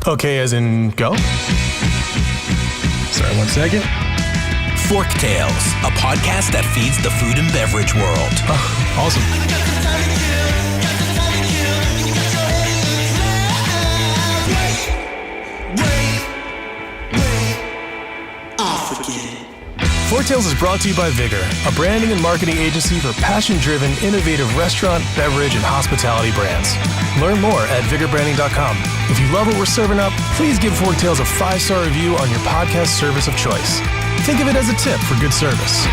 Okay, as in go? Sorry, 1 second. Forktales, a podcast that feeds the food and beverage world. Oh, awesome. Forktales is brought to you by Vigor, a branding and marketing agency for passion-driven, innovative restaurant, beverage, and hospitality brands. Learn more at vigorbranding.com. If you love what we're serving up, please give Forktales a 5-star review on your podcast service of choice. Think of it as a tip for good service.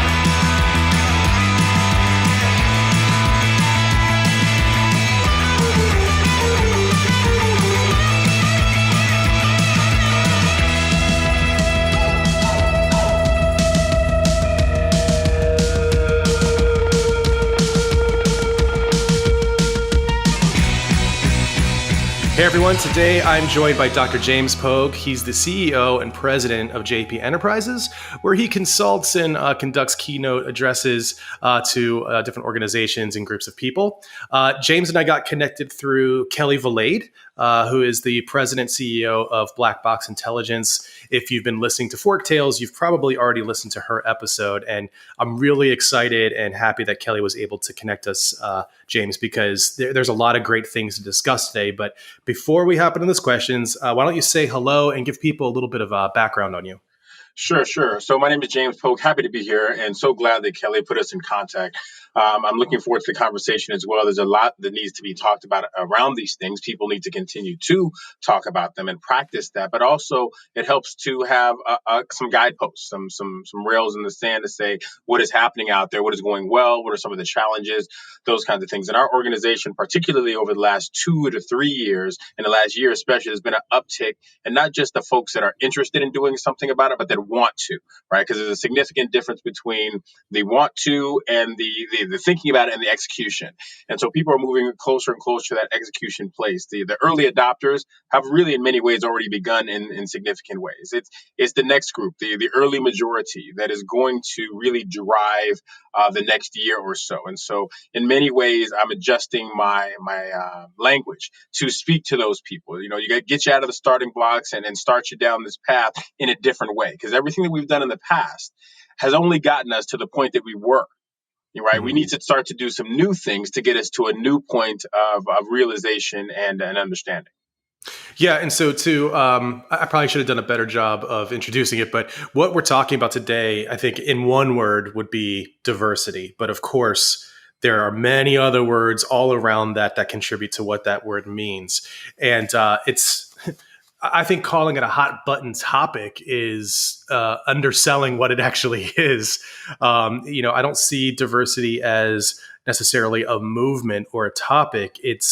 Hey everyone, today I'm joined by Dr. James Pogue. He's the CEO and president of JP Enterprises, where he consults and conducts keynote addresses to different organizations and groups of people. James and I got connected through Kelly Valade, who is the president CEO of Black Box Intelligence. If you've been listening to Forktales, you've probably already listened to her episode, and I'm really excited and happy that Kelly was able to connect us, James, because there's a lot of great things to discuss today. But before we hop into those questions, why don't you say hello and give people a little bit of background on you? Sure. So my name is James Pogue. Happy to be here and so glad that Kelly put us in contact. I'm looking forward to the conversation as well. There's a lot that needs to be talked about around these things. People need to continue to talk about them and practice that, but also it helps to have some guideposts, some rails in the sand to say what is happening out there, what is going well, what are some of the challenges, those kinds of things. In our organization, particularly over the last 2 to 3 years, and the last year especially, there's been an uptick, and not just the folks that are interested in doing something about it, but that want to, right? Because there's a significant difference between the want to and the thinking about it and the execution. And so people are moving closer and closer to that execution place. The early adopters have really in many ways already begun in significant ways. It's the next group, the early majority that is going to really drive the next year or so. And so in many ways, I'm adjusting my language to speak to those people. You know, you got to get you out of the starting blocks and start you down this path in a different way. Because everything that we've done in the past has only gotten us to the point that we were. Right? We need to start to do some new things to get us to a new point of realization and understanding. Yeah, and so too, I probably should have done a better job of introducing it, but what we're talking about today, I think in one word would be diversity. But of course, there are many other words all around that contribute to what that word means. And I think calling it a hot button topic is underselling what it actually is. I don't see diversity as necessarily a movement or a topic. It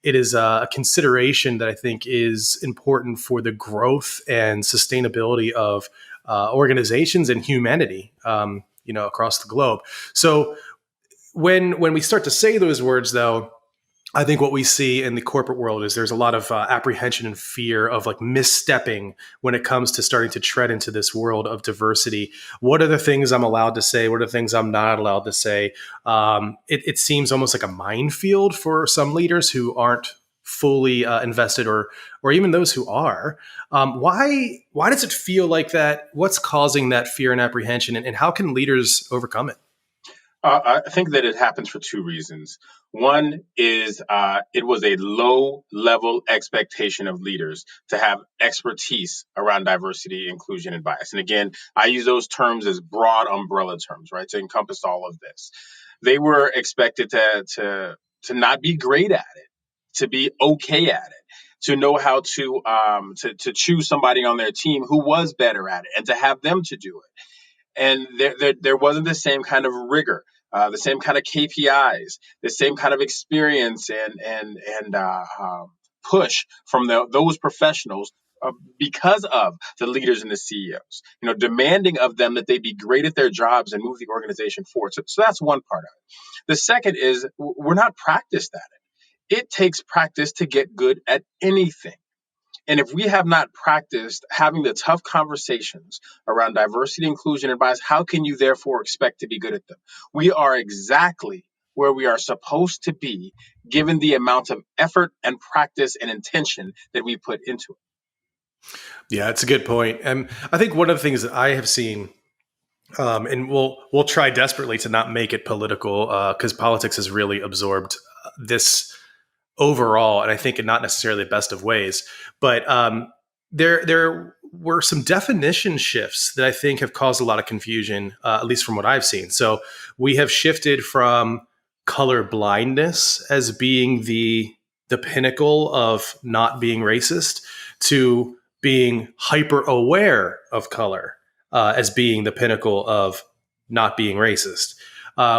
is a consideration that I think is important for the growth and sustainability of organizations and humanity, across the globe. So when we start to say those words, though, I think what we see in the corporate world is there's a lot of apprehension and fear of like misstepping when it comes to starting to tread into this world of diversity. What are the things I'm allowed to say? What are the things I'm not allowed to say? It seems almost like a minefield for some leaders who aren't fully invested, or even those who are. Why does it feel like that? What's causing that fear and apprehension, and how can leaders overcome it? I think that it happens for two reasons. One is it was a low level expectation of leaders to have expertise around diversity, inclusion, and bias. And again, I use those terms as broad umbrella terms, right, to encompass all of this. They were expected to not be great at it, to be okay at it, to know how to choose somebody on their team who was better at it, and to have them to do it. And there wasn't the same kind of rigor, the same kind of KPIs, the same kind of experience and push from those professionals because of the leaders and the CEOs. Demanding of them that they be great at their jobs and move the organization forward. So that's one part of it. The second is we're not practiced at it. It takes practice to get good at anything. And if we have not practiced having the tough conversations around diversity, inclusion, and bias, how can you therefore expect to be good at them? We are exactly where we are supposed to be, given the amount of effort and practice and intention that we put into it. Yeah, it's a good point. And I think one of the things that I have seen, and we'll try desperately to not make it political, because politics has really absorbed this overall, and I think in not necessarily the best of ways. But there were some definition shifts that I think have caused a lot of confusion, at least from what I've seen. So we have shifted from color blindness as being the pinnacle of not being racist to being hyper aware of color as being the pinnacle of not being racist.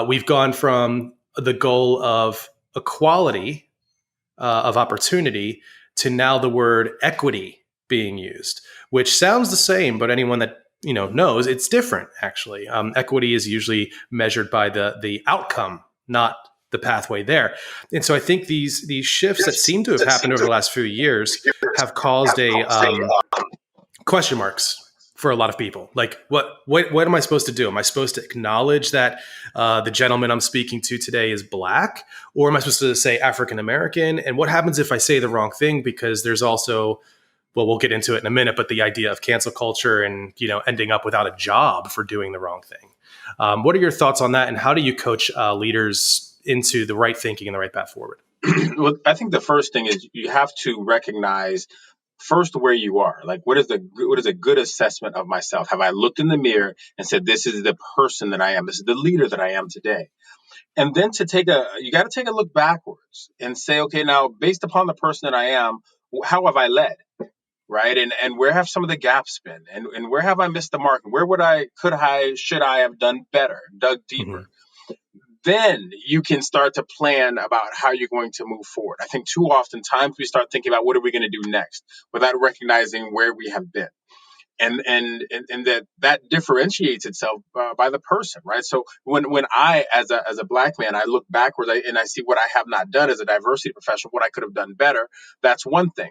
We've gone from the goal of equality of opportunity to now the word equity being used, which sounds the same, but anyone that knows it's different. Actually, equity is usually measured by the outcome, not the pathway there. And so I think these shifts that seem to have happened over the last few years have caused a question marks for a lot of people. Like, what am I supposed to do? Am I supposed to acknowledge that the gentleman I'm speaking to today is black, or am I supposed to say African American? And what happens if I say the wrong thing? Because there's also, well, we'll get into it in a minute, but the idea of cancel culture and ending up without a job for doing the wrong thing. What are your thoughts on that, and how do you coach leaders into the right thinking and the right path forward? Well, I think the first thing is you have to recognize first where you are. Like, what is a good assessment of myself? Have I looked in the mirror and said, this is the person that I am, this is the leader that I am today? And then you got to take a look backwards and say, okay, now based upon the person that I am, how have I led? Right. And where have some of the gaps been? And where have I missed the mark? Where should I have done better, dug deeper? Mm-hmm. Then you can start to plan about how you're going to move forward. I think too often times we start thinking about what are we going to do next without recognizing where we have been. And that differentiates itself by the person, right? So when I, as a black man, I look backwards and I see what I have not done as a diversity professional, what I could have done better. That's one thing.